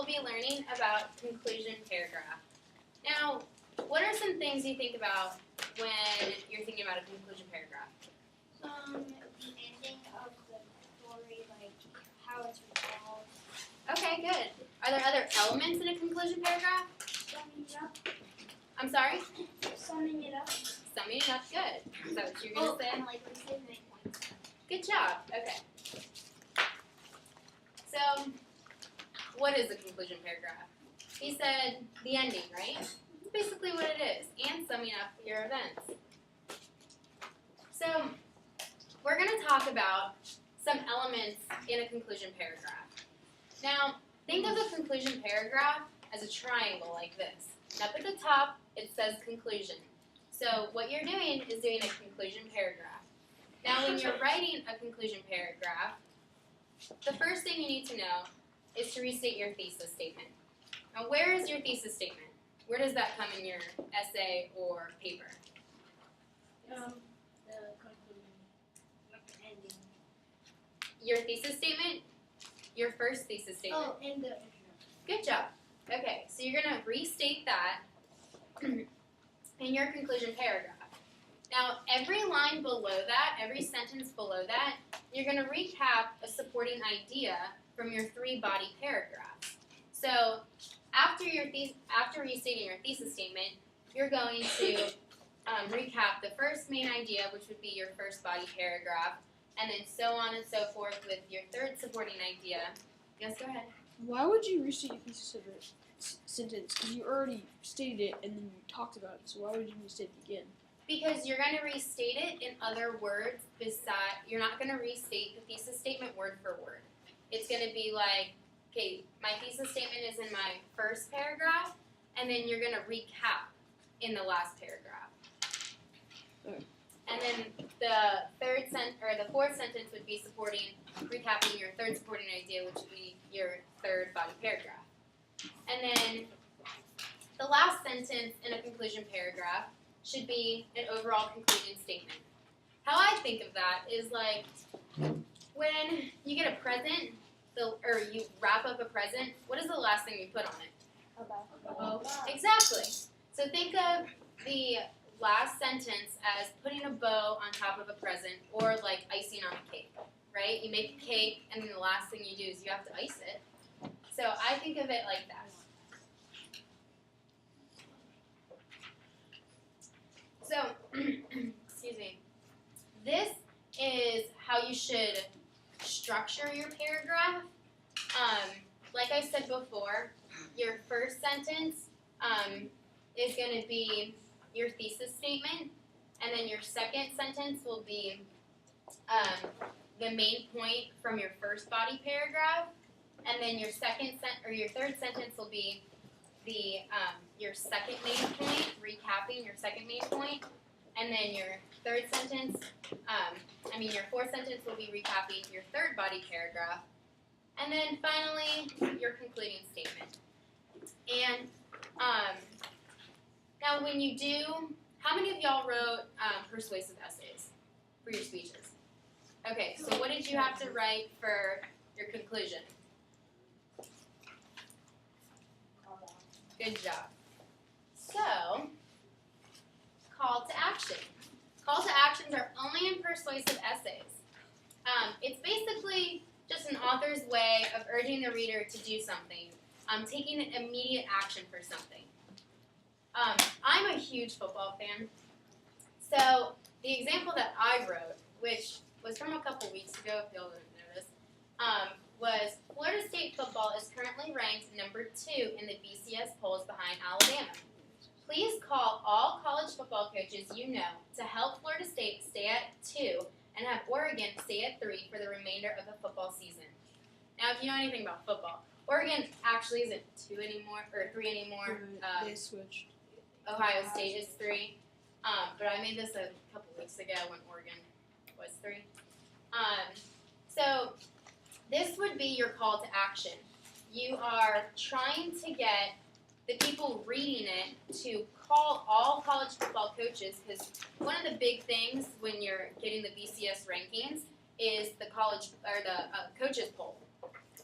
we'll be learning about conclusion paragraph. Now, what are some things you think about when you're thinking about a conclusion paragraph? The ending of the story, like how it's resolved. Okay, good. Are there other elements in a conclusion paragraph? Summing it up. I'm sorry? Summing it up. Summing it up, good. Is that what you're going to say? Kind of like what you said, main points. Good job. Okay. So, what is a conclusion paragraph? He said the ending, right? That's basically what it is, and summing up your events. So, we're going to talk about some elements in a conclusion paragraph. Now, think of a conclusion paragraph as a triangle like this. And up at the top, it says conclusion. So, what you're doing is doing a conclusion paragraph. Now, when you're writing a conclusion paragraph, the first thing you need to know is to restate your thesis statement. Now, where is your thesis statement? Where does that come in your essay or paper? The conclusion, like the ending. Your thesis statement? Your first thesis statement. Oh, and the Good job. Okay, so you're going to restate that in your conclusion paragraph. Now, every line below that, every sentence below that, you're going to recap a supporting idea from your 3-body paragraphs. So, after restating your thesis statement, you're going to recap the first main idea, which would be your first body paragraph, and then so on and so forth with your third supporting idea. Yes, go ahead. Why would you restate your thesis sentence? Because you already stated it and then you talked about it, so why would you restate it again? Because you're going to restate it in other words you're not going to restate the thesis statement word for word. It's going to be like, okay, my thesis statement is in my first paragraph, and then you're going to recap in the last paragraph. Okay. And then the fourth sentence would be recapping your third supporting idea, which would be your third body paragraph. And then the last sentence in a conclusion paragraph should be an overall concluding statement. How I think of that is like when you get a present, or you wrap up a present, what is the last thing you put on it? a bow. Exactly. So think of the last sentence as putting a bow on top of a present, or like icing on a cake, right? You make a cake, and then the last thing you do is you have to ice it. So I think of it like that. So, excuse me, this is how you should structure your paragraph. Like I said before, your first sentence is going to be your thesis statement, and then your second sentence will be the main point from your first body paragraph, and then your third sentence will be your second main point, recapping your second main point, and then your your fourth sentence will be recapping your third body paragraph, and then finally your concluding statement. And now when you do, how many of y'all wrote persuasive essays for your speeches? Okay, so what did you have to write for your conclusion? Good job. So, call to action. Call to actions are only in persuasive essays. It's basically just an author's way of urging the reader to do something, taking immediate action for something. I'm a huge football fan, so the example that I wrote, which was from a couple weeks ago, if y'all didn't notice, was Florida State football is currently ranked number 2 in the BCS polls behind Alabama. Please call all college football coaches you know to help Florida State stay at 2 and have Oregon stay at 3 for the remainder of the football season. Now, if you know anything about football, Oregon actually isn't 2 anymore, or 3 anymore. They switched. Ohio State is 3. But I made this a couple weeks ago when Oregon was 3. So this would be your call to action. You are trying to get the people reading it to call all college football coaches, because one of the big things when you're getting the BCS rankings is the college or the coaches poll.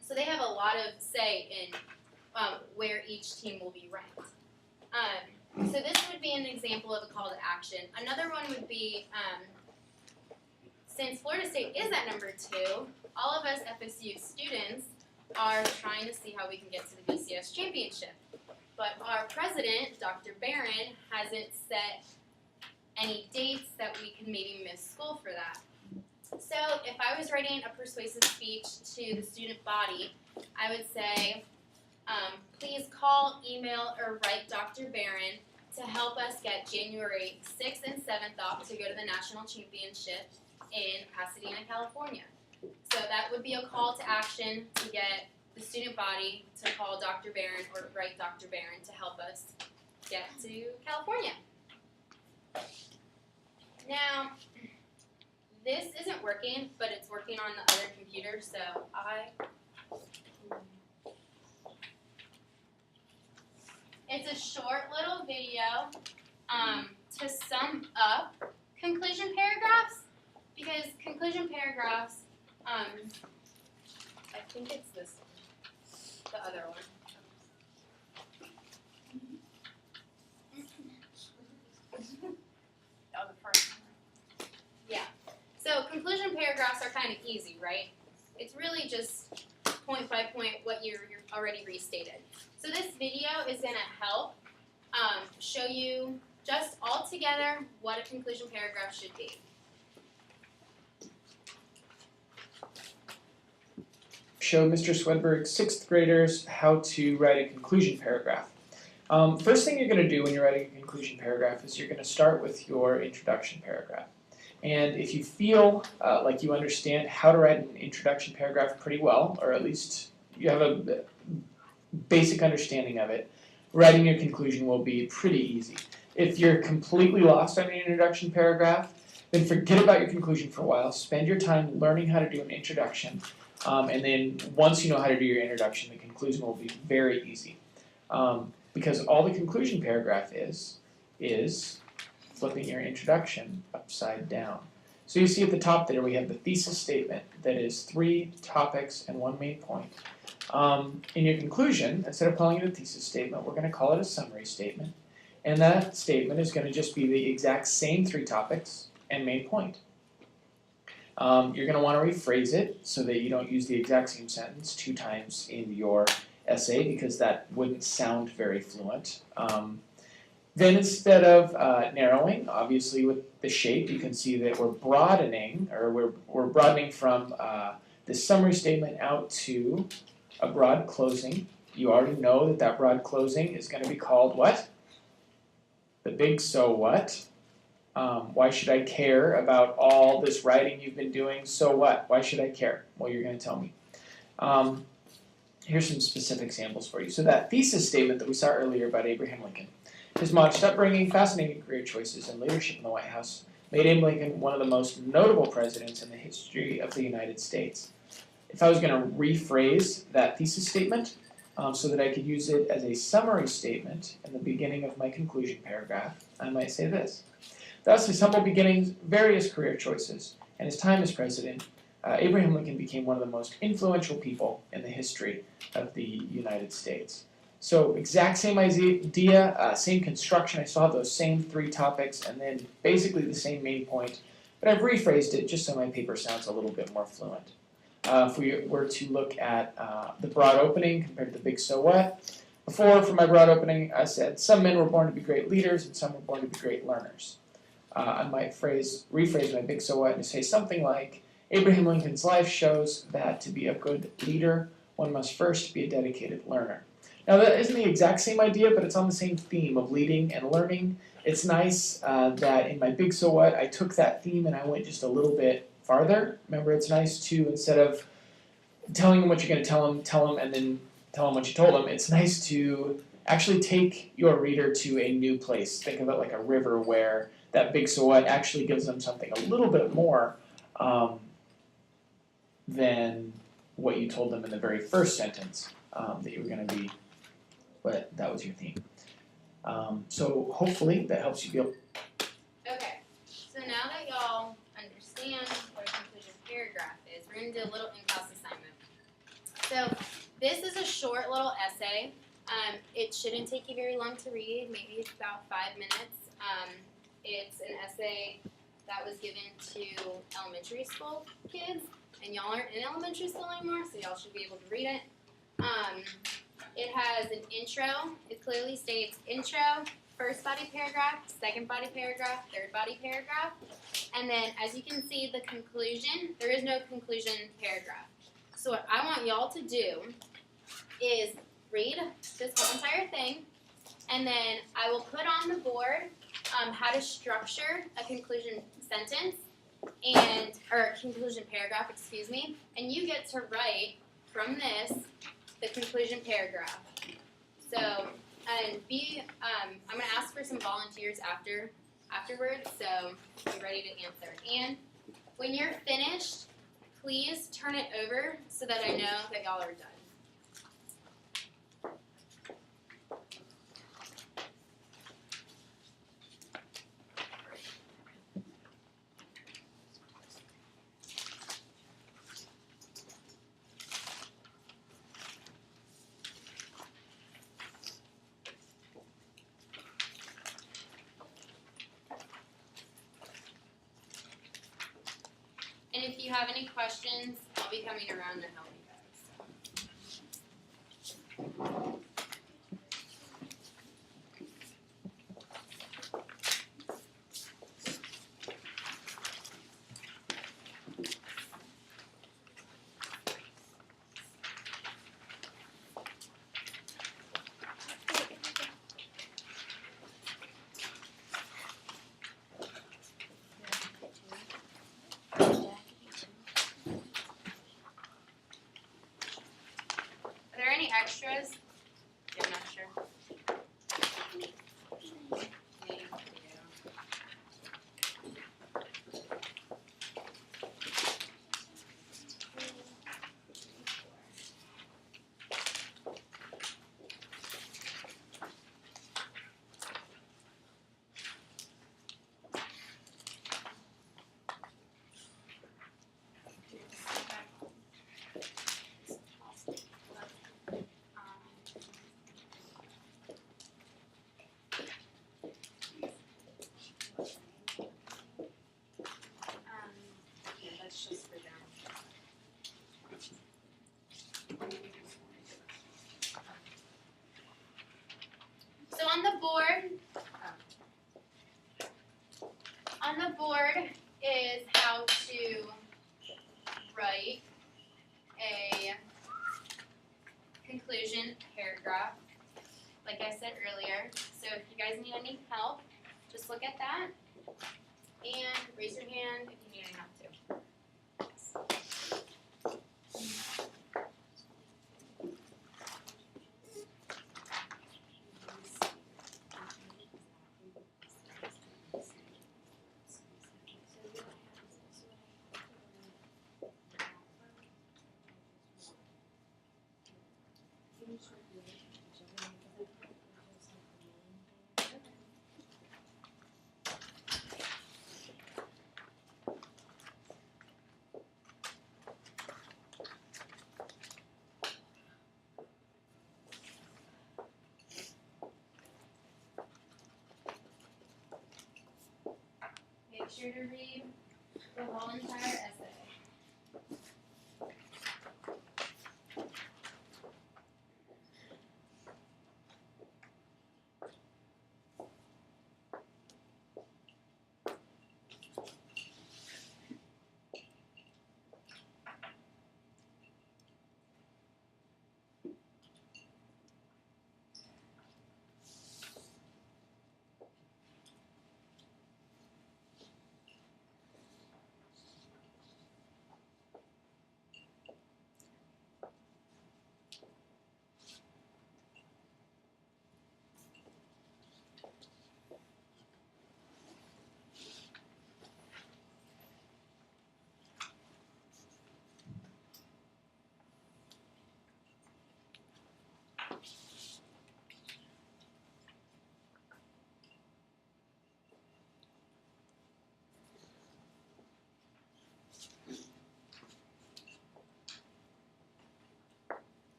So they have a lot of say in where each team will be ranked. So this would be an example of a call to action. Another one would be, since Florida State is at number 2, all of us FSU students are trying to see how we can get to the BCS championship. But our president, Dr. Barron, hasn't set any dates that we can maybe miss school for that. So if I was writing a persuasive speech to the student body, I would say, please call, email, or write Dr. Barron to help us get January 6th and 7th off to go to the national championship in Pasadena, California. So that would be a call to action to get the student body to call Dr. Barron or write Dr. Barron to help us get to California. Now, this isn't working, but it's working on the other computer, so it's a short little video to sum up conclusion paragraphs, because conclusion paragraphs, I think it's this one, the other one. Oh, the first one. Yeah. So conclusion paragraphs are kind of easy, right? It's really just point by point what you're already restated. So this video is going to help show you just all together what a conclusion paragraph should be. Show Mr. Swedberg's 6th graders how to write a conclusion paragraph. First thing you're going to do when you're writing a conclusion paragraph is you're going to start with your introduction paragraph. And if you feel like you understand how to write an introduction paragraph pretty well, or at least you have a basic understanding of it, writing your conclusion will be pretty easy. If you're completely lost on your introduction paragraph, then forget about your conclusion for a while. Spend your time learning how to do an introduction. And then once you know how to do your introduction, the conclusion will be very easy. Because all the conclusion paragraph is flipping your introduction upside down. So you see at the top there we have the thesis statement that is 3 topics and 1 main point. In your conclusion, instead of calling it a thesis statement, we're going to call it a summary statement. And that statement is going to just be the exact same 3 topics and main point. You're going to want to rephrase it so that you don't use the exact same sentence 2 times in your essay, because that wouldn't sound very fluent. Then instead of narrowing, obviously with the shape, you can see that we're broadening, or we're broadening from the summary statement out to a broad closing. You already know that that broad closing is going to be called what? The big so what? Why should I care about all this writing you've been doing? So what? Why should I care? Well, you're going to tell me. Here's some specific examples for you. So that thesis statement that we saw earlier about Abraham Lincoln. His modest upbringing, fascinating career choices, and leadership in the White House made Abe Lincoln one of the most notable presidents in the history of the United States. If I was going to rephrase that thesis statement so that I could use it as a summary statement in the beginning of my conclusion paragraph, I might say this. Thus, his humble beginnings, various career choices, and his time as president, Abraham Lincoln became one of the most influential people in the history of the United States. So, exact same idea, same construction. I still have those same 3 topics, and then basically the same main point, but I've rephrased it just so my paper sounds a little bit more fluent. If we were to look at the broad opening compared to the big so what, before, for my broad opening, I said, some men were born to be great leaders, and some were born to be great learners. I might rephrase my big so what and say something like, Abraham Lincoln's life shows that to be a good leader, one must first be a dedicated learner. Now that isn't the exact same idea, but it's on the same theme of leading and learning. It's nice that in my big so what, I took that theme and I went just a little bit farther. Remember, it's nice to, instead of telling them what you're going to tell them and then tell them what you told them, it's nice to actually take your reader to a new place. Think of it like a river where that big so what actually gives them something a little bit more than what you told them in the very first sentence that you were going to be, but that was your theme. So hopefully that helps you feel. Okay, so now that y'all understand what a conclusion paragraph is, we're going to do a little in-class assignment. So this is a short little essay. It shouldn't take you very long to read. Maybe it's about 5 minutes. It's an essay that was given to elementary school kids, and y'all aren't in elementary school anymore, so y'all should be able to read it. It has an intro. It clearly states intro, first body paragraph, second body paragraph, third body paragraph, and then as you can see, the conclusion, there is no conclusion paragraph. So what I want y'all to do is read this whole entire thing, and then I will put on the board how to structure a conclusion sentence or a conclusion paragraph, excuse me, and you get to write from this the conclusion paragraph. So, and I'm going to ask for some volunteers afterwards, so be ready to answer. And when you're finished, please turn it over so that I know that y'all are done. And if you have any questions, I'll be coming around to help you guys. Are there any extras? I'm not sure. Yeah, that's just for them. So on the board is how to write a conclusion paragraph, like I said earlier. So if you guys need any help, just look at that and raise your hand if you need any help too. Make sure to read the whole entire essay.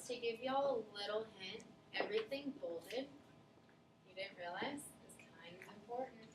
to give y'all a little hint, everything bolded, you didn't realize, is kind of important.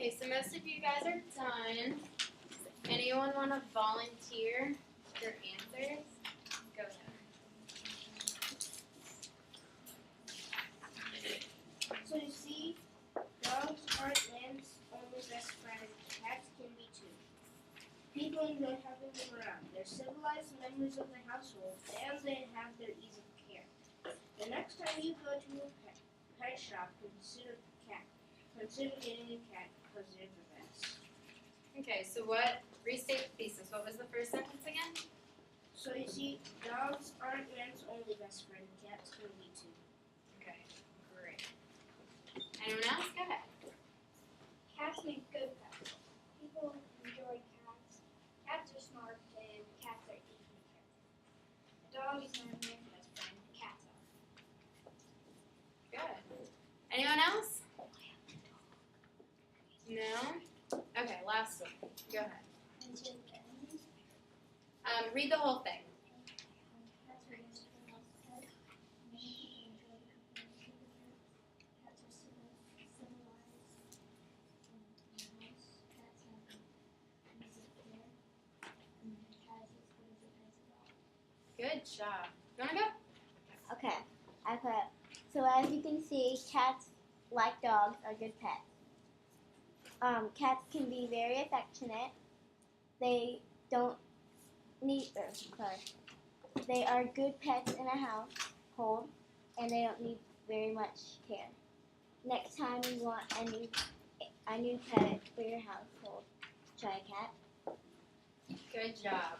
Okay, so most of you guys are done. Does anyone want to volunteer their answers? Go ahead. So you see, dogs aren't lamb's only best friend. Cats can be too. People enjoy having them around. They're civilized members of the household, and they have their ease of care. The next time you go to a pet shop, consider getting a cat because they're the best. Okay, so restate the thesis. What was the first sentence again? So you see, dogs aren't man's only best friend. Cats can be too. Okay, great. Anyone else? Go ahead. Cats make good pets. People enjoy cats. Cats are smart and cats are easy to care for. A dog is not man's best friend. Cats are. Good. Anyone else? No? Okay, last one. Go ahead. Read the whole thing. Good job. You wanna go? Okay, I put. So as you can see, cats, like dogs, are good pets. Cats can be very affectionate. They don't need. They are good pets in a household, and they don't need very much care. Next time you want a new pet for your household, try a cat. Good job.